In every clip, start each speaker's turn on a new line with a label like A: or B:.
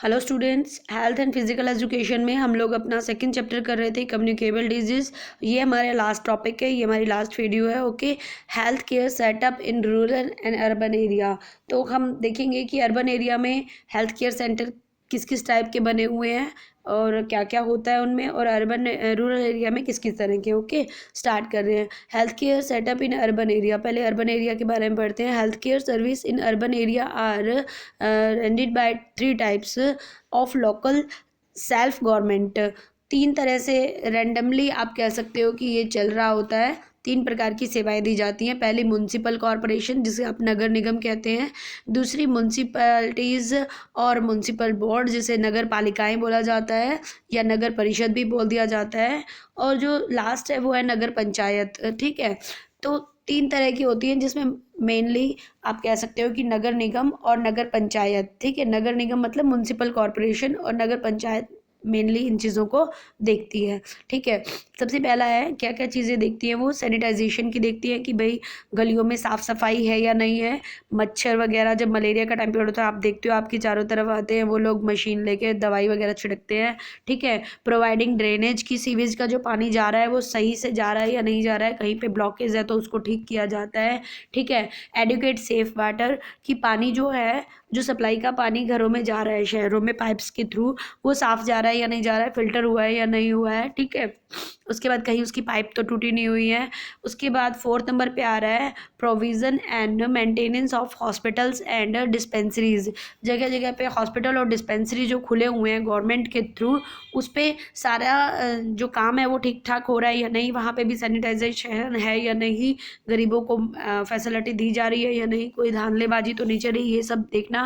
A: Hello students, health and physical education में हम लोग अपना सेकंड चैप्टर कर रहे थे कम्युनिकेबल डिजीज। ये हमारा लास्ट टॉपिक है, ये हमारी लास्ट वीडियो है। Okay, health care setup in rural and urban area. तो हम देखेंगे कि अर्बन एरिया में हेल्थ केयर सेंटर किस किस टाइप के बने हुए हैं और क्या क्या होता है उनमें, और अर्बन रूरल एरिया में किस किस तरह के। ओके, स्टार्ट कर रहे हैं। Health care setup in urban area. पहले अर्बन एरिया के बारे में पढ़ते हैं। Health care service in urban area are rendered by three types of local self government. तीन तरह से रैंडमली आप कह सकते हो कि ये चल रहा होता है। तीन प्रकार की सेवाएं दी जाती हैं। पहली म्युनिसिपल कॉरपोरेशन, जिसे आप नगर निगम कहते हैं। दूसरी म्युनिसिपैलिटीज़ और म्युनिसिपल बोर्ड, जिसे नगर पालिकाएं बोला जाता है या नगर परिषद भी बोल दिया जाता है। और जो लास्ट है वो है नगर पंचायत। ठीक है, तो तीन तरह की होती हैं, जिसमें मेनली आप कह सकते हो कि नगर निगम और नगर पंचायत। ठीक है, नगर निगम मतलब म्युनिसिपल कॉरपोरेशन और नगर पंचायत मेनली इन चीज़ों को देखती है। ठीक है, सबसे पहला है क्या क्या चीज़ें देखती हैं वो। सैनिटाइजेशन की देखती है कि भाई गलियों में साफ़ सफाई है या नहीं है। मच्छर वगैरह, जब मलेरिया का टाइम पीरियड होता है आप देखते हो आपकी चारों तरफ आते हैं वो लोग मशीन लेके दवाई वगैरह छिड़कते हैं। ठीक है, प्रोवाइडिंग ड्रेनेज की, सीवेज का जो पानी जा रहा है वो सही से जा रहा है या नहीं जा रहा है। कहीं पे ब्लॉकेज है तो उसको ठीक किया जाता है। ठीक है, एडुकेट सेफ वाटर की, पानी जो है, जो सप्लाई का पानी घरों में जा रहा है शहरों में पाइप्स के थ्रू, वो साफ जा रहा है या नहीं जा रहा है, फिल्टर हुआ है या नहीं हुआ है। ठीक है, उसके बाद कहीं उसकी पाइप तो टूटी नहीं हुई है। उसके बाद फोर्थ नंबर पे आ रहा है provision and maintenance of hospitals and dispensaries. जगह जगह पे हॉस्पिटल और डिस्पेंसरी जो खुले हुए हैं गवर्नमेंट के थ्रू, उस पर सारा जो काम है वो ठीक ठाक हो रहा है या नहीं, वहाँ पे भी सैनिटाइजेशन है या नहीं, गरीबों को फैसिलिटी दी जा रही है या नहीं, कोई धांधलेबाजी तो नहीं चल रही। ये सब देखना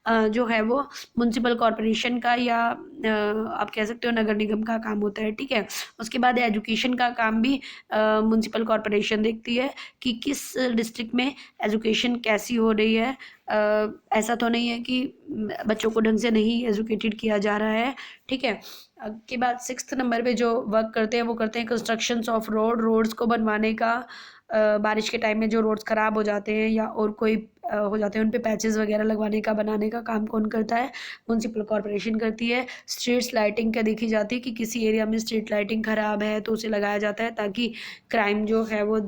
A: जो है वो म्युनिसिपल कॉरपोरेशन का या आप कह सकते हो नगर निगम का काम होता है। ठीक है, उसके बाद एजुकेशन का काम भी म्युनिसिपल कॉरपोरेशन देखती है कि किस डिस्ट्रिक्ट में एजुकेशन कैसी हो रही है। ऐसा तो नहीं है कि बच्चों को ढंग से नहीं एजुकेटेड किया जा रहा है। ठीक है, के बाद सिक्स्थ नंबर पे जो वर्क करते हैं वो करते हैं कंस्ट्रक्शंस ऑफ रोड्स को बनवाने का। बारिश के टाइम में जो रोड्स ख़राब हो जाते हैं या और कोई हो जाते हैं उन पे पैचेस वगैरह लगवाने का, बनाने का काम कौन करता है? म्युनिसिपल कॉरपोरेशन करती है। स्ट्रीट्स लाइटिंग का देखी जाती है कि किसी एरिया में स्ट्रीट लाइटिंग ख़राब है तो उसे लगाया जाता है ताकि क्राइम जो है वो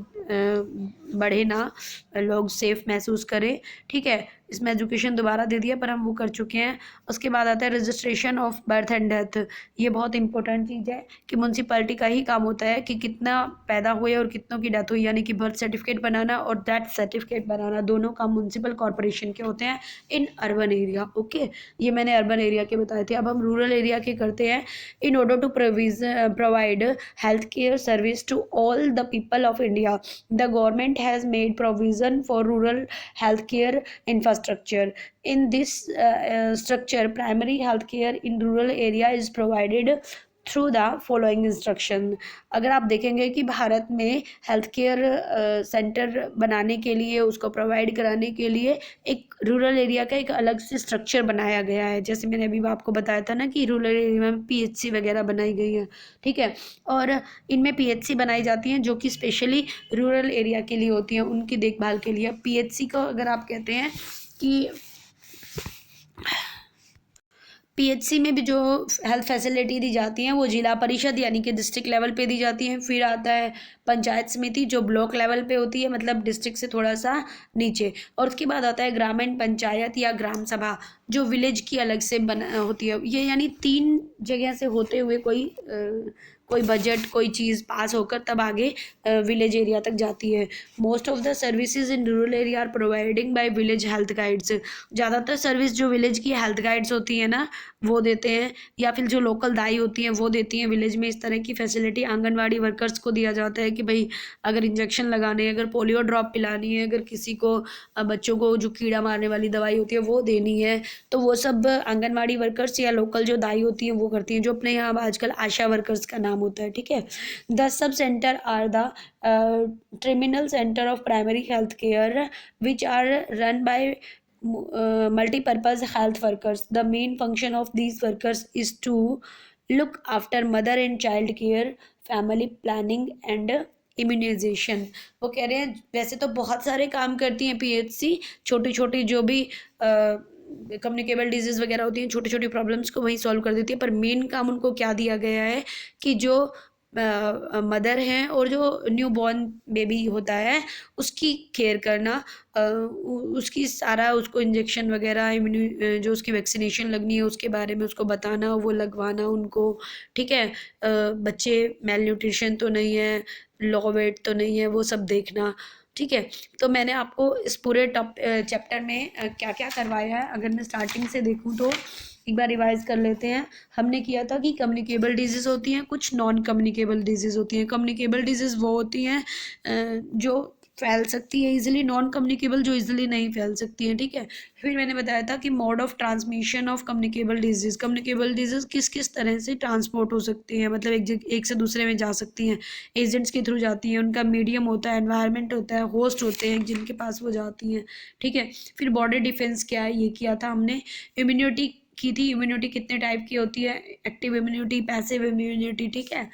A: बढ़े ना, लोग सेफ महसूस करें। ठीक है, इसमें एजुकेशन दोबारा दे दिया पर हम वो कर चुके हैं। उसके बाद आता है registration of birth and death. ये बहुत इंपॉर्टेंट चीज़ है कि म्युनिसिपैलिटी का ही काम होता है कि कितना पैदा हुए और कितनों की डेथ हुई, यानी कि बर्थ सर्टिफिकेट बनाना और डेथ सर्टिफिकेट बनाना, दोनों काम म्युनिसिपल कॉरपोरेशन के होते हैं इन अर्बन एरिया। ओके, ये मैंने अर्बन एरिया के बताए थे। अब हम रूरल एरिया के करते हैं। In order to provide health care service to all the people of India, the government has made provision for rural healthcare infrastructure. In this structure, primary healthcare in rural area is provided through the following instruction. अगर आप देखेंगे कि भारत में health care centre बनाने के लिए, उसको provide कराने के लिए एक रूरल एरिया का एक अलग से स्ट्रक्चर बनाया गया है। जैसे मैंने अभी आपको बताया था ना कि रूरल एरिया में पीएचसी वगैरह बनाई गई है। ठीक है, और इनमें पीएचसी बनाई जाती हैं जो कि स्पेशली रूरल एरिया के लिए होती हैं, उनकी देखभाल के लिए। पीएचसी को अगर आप कहते हैं कि पीएचसी में भी जो हेल्थ फैसिलिटी दी जाती हैं वो जिला परिषद यानी कि डिस्ट्रिक्ट लेवल पे दी जाती हैं। फिर आता है पंचायत समिति जो ब्लॉक लेवल पे होती है, मतलब डिस्ट्रिक्ट से थोड़ा सा नीचे। और उसके बाद आता है ग्रामीण पंचायत या ग्राम सभा जो विलेज की अलग से बना होती है। ये यानी तीन जगह से होते हुए कोई बजट, कोई चीज़ पास होकर तब आगे विलेज एरिया तक जाती है। Most of the services in rural area are providing by village health guides. ज़्यादातर सर्विस जो विलेज की हेल्थ गाइड्स होती है ना वो देते हैं, या फिर जो लोकल दाई होती हैं वो देती हैं विलेज में इस तरह की फैसिलिटी। आंगनवाड़ी वर्कर्स को दिया जाता है कि भाई अगर इंजेक्शन लगाने है, अगर पोलियो ड्रॉप पिलानी है, अगर किसी को बच्चों को जो कीड़ा मारने वाली दवाई होती है वो देनी है, तो वो सब आंगनवाड़ी वर्कर्स या लोकल जो दाई होती हैं वो करती हैं, जो अपने यहाँ आजकल आशा वर्कर्स का नाम होता है। ठीक है, the sub centre are the terminal centre of primary health care which are run by multi-purpose health workers. The main function of these workers is to look after mother and child care, family planning and immunisation. वो कह रहे हैं वैसे तो बहुत सारे काम करती हैं पीएचसी, छोटी छोटी जो भी कम्युनिकेबल डिजीज़ वगैरह होती हैं, छोटी छोटी प्रॉब्लम्स को वही सॉल्व कर देती है। पर मेन काम उनको क्या दिया गया है कि जो मदर हैं और जो न्यू बॉर्न बेबी होता है उसकी केयर करना, उसकी सारा उसको इंजेक्शन वगैरह जो उसकी वैक्सीनेशन लगनी है उसके बारे में उसको बताना, वो लगवाना उनको, ठीक है। बच्चे मेल न्यूट्रिशन तो नहीं है, लो वेट तो नहीं है, वो सब देखना, ठीक है। तो मैंने आपको इस पूरे चैप्टर में क्या क्या करवाया है, अगर मैं स्टार्टिंग से देखूँ तो एक बार रिवाइज कर लेते हैं। हमने किया था कि कम्युनिकेबल डिजीज़ होती हैं, कुछ नॉन कम्युनिकेबल डिजीज़ होती हैं। कम्युनिकेबल डिजीज़ वो होती हैं जो फैल सकती है इजीली, नॉन कम्युनिकेबल जो इजीली नहीं फैल सकती हैं, ठीक है। फिर मैंने बताया था कि mode of transmission of communicable disease किस किस तरह से ट्रांसपोर्ट हो सकती हैं, मतलब एक से दूसरे में जा सकती हैं, एजेंट्स के थ्रू जाती हैं, उनका मीडियम होता है, एनवायरनमेंट होता है, होस्ट होते हैं जिनके पास वो जाती हैं, ठीक है। फिर बॉडी डिफेंस क्या है ये किया था हमने। इम्यूनिटी की थी, इम्यूनिटी कितने टाइप की होती है, एक्टिव इम्यूनिटी, पैसिव इम्यूनिटी, ठीक है।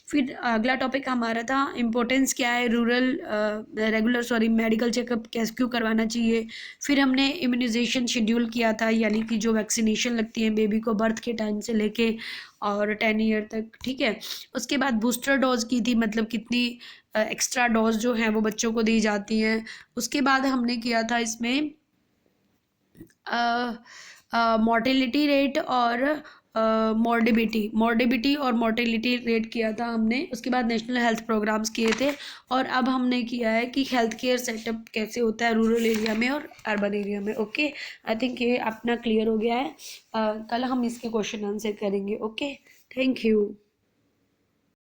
A: फिर अगला टॉपिक हमारा था इम्पोर्टेंस क्या है मेडिकल चेकअप कैसे क्यों करवाना चाहिए। फिर हमने इम्यूनाइजेशन शेड्यूल किया था, यानी कि जो वैक्सीनेशन लगती है बेबी को बर्थ के टाइम से लेके और 10 ईयर तक, ठीक है। उसके बाद बूस्टर डोज की थी, मतलब कितनी एक्स्ट्रा डोज जो है वो बच्चों को दी जाती हैं। उसके बाद हमने किया था इसमें मोर्टेलिटी रेट और मोर्डिबिटी और मोर्टेलिटी रेट किया था हमने। उसके बाद नेशनल हेल्थ प्रोग्राम्स किए थे। और अब हमने किया है कि हेल्थ केयर सेटअप कैसे होता है रूरल एरिया में और अर्बन एरिया में। ओके, आई थिंक ये अपना क्लियर हो गया है। कल हम इसके क्वेश्चन आंसर करेंगे। Okay, thank you.